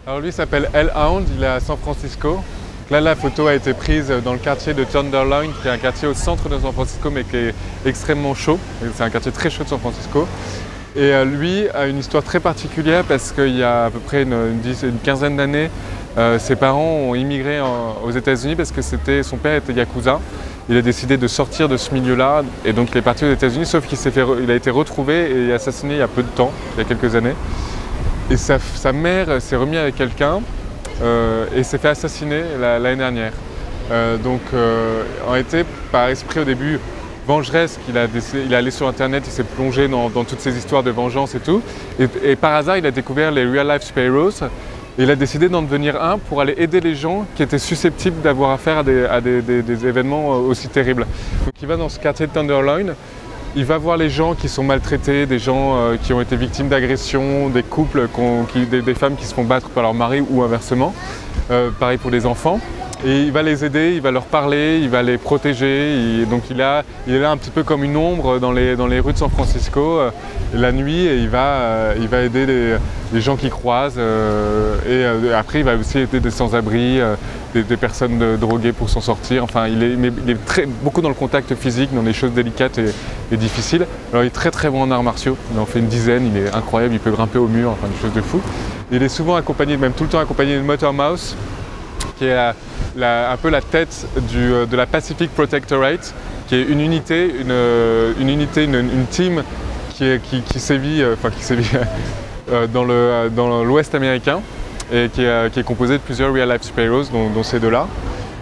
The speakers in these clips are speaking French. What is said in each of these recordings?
Alors lui s'appelle Hellhound, il est à San Francisco. Donc là, la photo a été prise dans le quartier de Tenderloin, qui est un quartier au centre de San Francisco, mais qui est extrêmement chaud. C'est un quartier très chaud de San Francisco. Et lui a une histoire très particulière parce qu'il y a à peu près une quinzaine d'années, ses parents ont immigré aux États-Unis parce que son père était yakuza. Il a décidé de sortir de ce milieu-là et donc il est parti aux États-Unis, sauf qu'il a été retrouvé et assassiné il y a peu de temps, il y a quelques années. Et sa mère s'est remise avec quelqu'un et s'est fait assassiner l'année dernière. En réalité, par esprit au début vengeresse, il est allé sur internet, il s'est plongé dans toutes ces histoires de vengeance et tout. Et par hasard, il a découvert les Real Life Sparrows. Et il a décidé d'en devenir un pour aller aider les gens qui étaient susceptibles d'avoir affaire à des événements aussi terribles. Donc il va dans ce quartier de Tenderloin, il va voir les gens qui sont maltraités, des gens qui ont été victimes d'agressions, des couples, des femmes qui se font battre par leur mari ou inversement. Pareil pour les enfants. Et il va les aider, il va leur parler, il va les protéger. Donc il est là un petit peu comme une ombre dans les rues de San Francisco la nuit et il va aider les gens qui croisent. Après il va aussi aider des sans-abri, des personnes droguées pour s'en sortir. Enfin il est beaucoup dans le contact physique, dans des choses délicates et difficiles. Alors il est très très bon en arts martiaux, il en fait une dizaine, il est incroyable, il peut grimper au mur, enfin des choses de fou. Il est souvent accompagné, même tout le temps accompagné de Motor Mouse, qui est un peu la tête de la Pacific Protectorate, qui est une team qui sévit dans l'Ouest américain et qui est composée de plusieurs Real Life Sparrows, dont ces deux-là.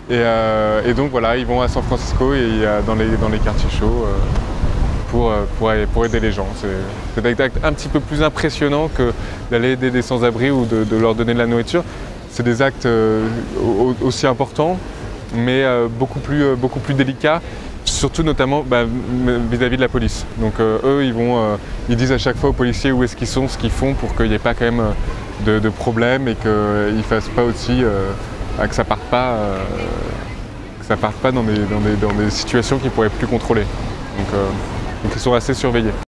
Et donc voilà, ils vont à San Francisco et dans les quartiers chauds pour aider les gens. C'est un acte un petit peu plus impressionnant que d'aller aider des sans-abri ou de leur donner de la nourriture. C'est des actes aussi importants, mais beaucoup plus délicats, surtout notamment vis-à-vis de la police. Donc eux, ils disent à chaque fois aux policiers où est-ce qu'ils sont, ce qu'ils font pour qu'il n'y ait pas quand même de problème et qu'ils ne fassent pas aussi que ça parte pas dans des situations qu'ils ne pourraient plus contrôler. Donc ils sont assez surveillés.